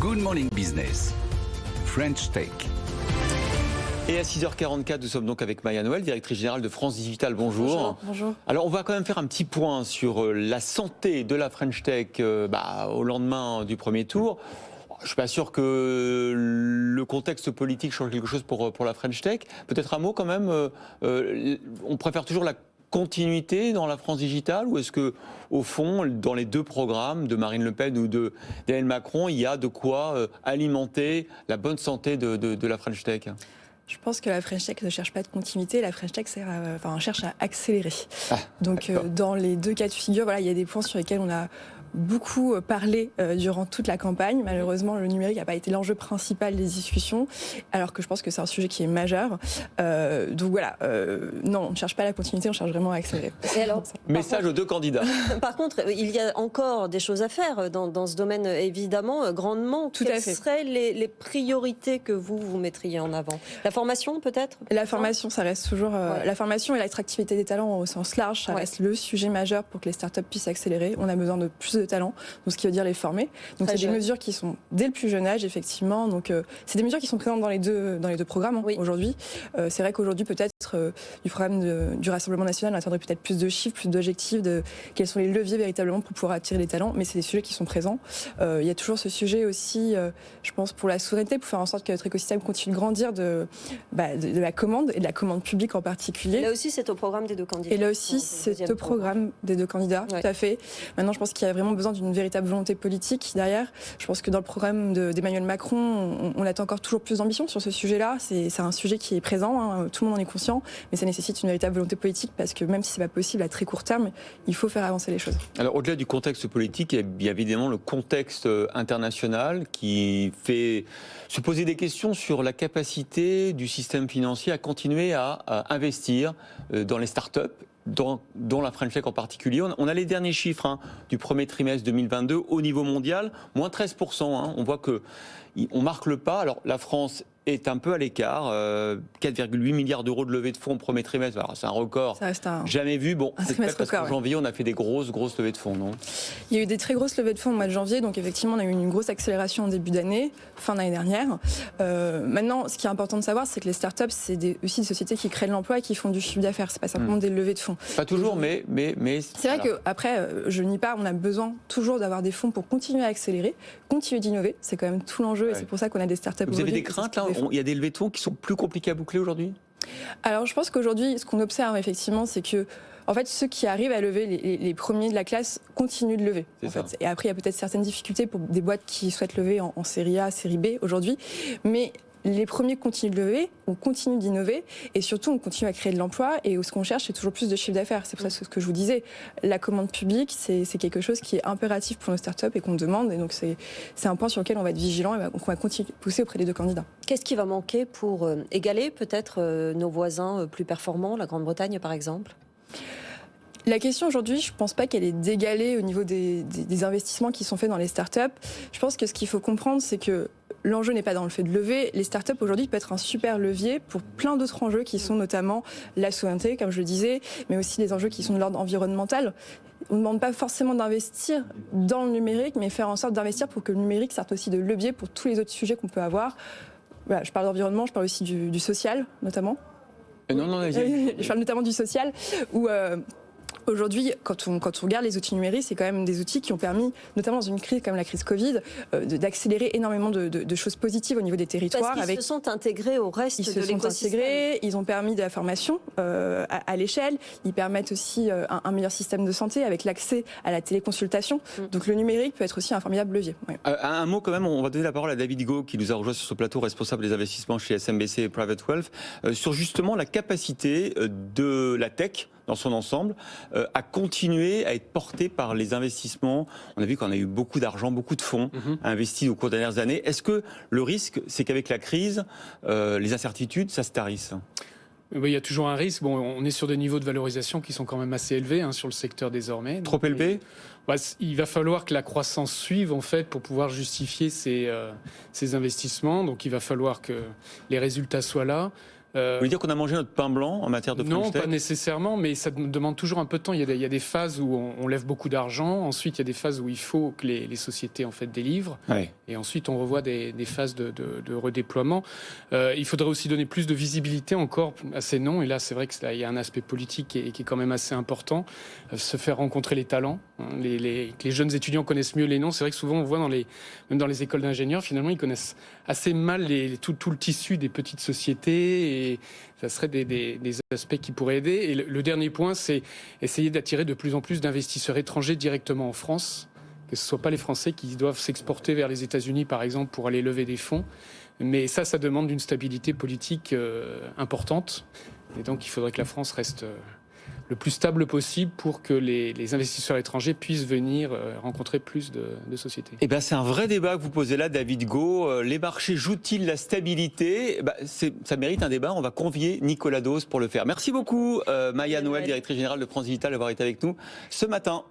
Good Morning Business, French Tech. Et à 6h44, nous sommes donc avec Maya Noël, directrice générale de France Digital. Bonjour. Bonjour. Alors, on va quand même faire un petit point sur la santé de la French Tech au lendemain du premier tour. Je ne suis pas sûr que le contexte politique change quelque chose pour la French Tech. Peut-être un mot quand même. On préfère toujours la continuité dans la France Digital, ou est-ce que, au fond, dans les deux programmes de Marine Le Pen ou d'Emmanuel Macron, il y a de quoi alimenter la bonne santé de la French Tech ? Je pense que la French Tech ne cherche pas de continuité, la French Tech cherche à accélérer. Donc dans les deux cas de figure, il y a des points sur lesquels on a beaucoup parlé durant toute la campagne. Malheureusement, le numérique n'a pas été l'enjeu principal des discussions, alors que je pense que c'est un sujet qui est majeur. Non, on ne cherche pas la continuité, on cherche vraiment à accélérer. Et alors, message aux deux candidats. Par contre, il y a encore des choses à faire dans ce domaine, évidemment, grandement. Quelles seraient les priorités que vous mettriez en avant ? La formation, peut-être ? La formation, ça reste toujours... La formation et l'attractivité des talents au sens large, ça reste le sujet majeur pour que les startups puissent accélérer. On a besoin de plus de talents, donc ce qui veut dire les former. Donc c'est des mesures qui sont dès le plus jeune âge, effectivement. Donc c'est des mesures qui sont présentes dans les deux programmes aujourd'hui. C'est vrai qu'aujourd'hui, peut-être du programme du Rassemblement national, on attendrait peut-être plus de chiffres, plus d'objectifs, de quels sont les leviers véritablement pour pouvoir attirer les talents. Mais c'est des sujets qui sont présents. Il y a toujours ce sujet aussi, je pense, pour la souveraineté, pour faire en sorte que notre écosystème continue de grandir de la commande et de la commande publique en particulier. Et là aussi, c'est au programme des deux candidats. Et là aussi, c'est au programme des deux candidats, tout à fait. Maintenant, je pense qu'il y a vraiment besoin d'une véritable volonté politique derrière. Je pense que dans le programme d'Emmanuel Macron, on attend encore toujours plus d'ambition sur ce sujet-là. C'est un sujet qui est présent, tout le monde en est conscient, mais ça nécessite une véritable volonté politique parce que même si c'est pas possible à très court terme, il faut faire avancer les choses. Alors, au-delà du contexte politique, il y a évidemment le contexte international qui fait se poser des questions sur la capacité du système financier à continuer à investir dans les startups, dont la French Tech en particulier. On a les derniers chiffres du premier trimestre 2022 au niveau mondial, moins 13%. On voit qu'on marque le pas. Alors la France est un peu à l'écart, 4,8 milliards d'euros de levée de fonds au premier trimestre. Alors, c'est un record jamais vu. Bon, c'est peut-être parce qu'en janvier, on a fait des grosses levées de fonds, non ? Il y a eu des très grosses levées de fonds au mois de janvier, donc effectivement, on a eu une grosse accélération en début d'année, fin d'année dernière. Maintenant, ce qui est important de savoir, c'est que les startups, c'est aussi des sociétés qui créent de l'emploi et qui font du chiffre d'affaires. C'est pas simplement des levées de fonds. Pas toujours, mais c'est vrai qu'après, je nie pas, on a besoin toujours d'avoir des fonds pour continuer à accélérer, continuer d'innover. C'est quand même tout l'enjeu et c'est pour ça qu'on a des startups. Vous avez des craintes là ? Il y a des levées de fonds qui sont plus compliquées à boucler aujourd'hui ? Alors, je pense qu'aujourd'hui, ce qu'on observe effectivement, c'est que ceux qui arrivent à lever, les premiers de la classe, continuent de lever. Et après, il y a peut-être certaines difficultés pour des boîtes qui souhaitent lever en série A, série B aujourd'hui. Mais les premiers continuent de lever, on continue d'innover et surtout on continue à créer de l'emploi et ce qu'on cherche c'est toujours plus de chiffre d'affaires. C'est pour ça ce que je vous disais, la commande publique c'est quelque chose qui est impératif pour nos startups et qu'on demande et donc c'est un point sur lequel on va être vigilant et qu'on va continuer de pousser auprès des deux candidats. Qu'est-ce qui va manquer pour égaler peut-être nos voisins plus performants, la Grande-Bretagne par exemple ? La question aujourd'hui, je ne pense pas qu'elle est d'égaler au niveau des investissements qui sont faits dans les startups. Je pense que ce qu'il faut comprendre, c'est que l'enjeu n'est pas dans le fait de lever. Les startups aujourd'hui peuvent être un super levier pour plein d'autres enjeux qui sont notamment la souveraineté, comme je le disais, mais aussi des enjeux qui sont de l'ordre environnemental. On ne demande pas forcément d'investir dans le numérique, mais faire en sorte d'investir pour que le numérique serve aussi de levier pour tous les autres sujets qu'on peut avoir. Voilà, je parle d'environnement, je parle aussi du social, notamment. Je parle notamment du social, où... Aujourd'hui, quand on regarde les outils numériques, c'est quand même des outils qui ont permis, notamment dans une crise comme la crise Covid, d'accélérer énormément de choses positives au niveau des territoires. Parce qu'ils se sont intégrés au reste de l'écosystème. Ils ont permis de la formation à l'échelle. Ils permettent aussi un meilleur système de santé avec l'accès à la téléconsultation. Donc le numérique peut être aussi un formidable levier. Ouais. Un mot quand même, on va donner la parole à David Go qui nous a rejoint sur ce plateau, responsable des investissements chez SMBC Private Wealth, sur justement la capacité de la tech dans son ensemble, à continuer à être porté par les investissements. On a vu qu'on a eu beaucoup d'argent, beaucoup de fonds investis au cours des dernières années. Est-ce que le risque, c'est qu'avec la crise, les incertitudes, ça se tarisse ? Oui, il y a toujours un risque. Bon, on est sur des niveaux de valorisation qui sont quand même assez élevés sur le secteur désormais. Trop élevé ? Il va falloir que la croissance suive en fait pour pouvoir justifier ces investissements. Donc il va falloir que les résultats soient là. Vous voulez dire qu'on a mangé notre pain blanc en matière de French Non, Tech? pas nécessairement, mais ça demande toujours un peu de temps. Il y a des phases où on lève beaucoup d'argent. Ensuite, il y a des phases où il faut que les sociétés en fait délivrent. Ouais. Et ensuite, on revoit des phases de redéploiement. Il faudrait aussi donner plus de visibilité encore à ces noms. Et là, c'est vrai qu'il y a un aspect politique qui est quand même assez important. Se faire rencontrer les talents. Que les jeunes étudiants connaissent mieux les noms. C'est vrai que souvent, on voit même dans les écoles d'ingénieurs, finalement, ils connaissent assez mal tout le tissu des petites sociétés. Et ça serait des aspects qui pourraient aider. Et le dernier point, c'est essayer d'attirer de plus en plus d'investisseurs étrangers directement en France. Que ce ne soit pas les Français qui doivent s'exporter vers les États-Unis, par exemple, pour aller lever des fonds. Mais ça demande une stabilité politique importante. Et donc, il faudrait que la France reste le plus stable possible pour que les investisseurs étrangers puissent venir rencontrer plus de sociétés. Eh ben, c'est un vrai débat que vous posez là, David Gault. Les marchés jouent-ils la stabilité? Ça mérite un débat. On va convier Nicolas Dose pour le faire. Merci beaucoup, Maya Noël, directrice générale de France Digital, d'avoir été avec nous ce matin.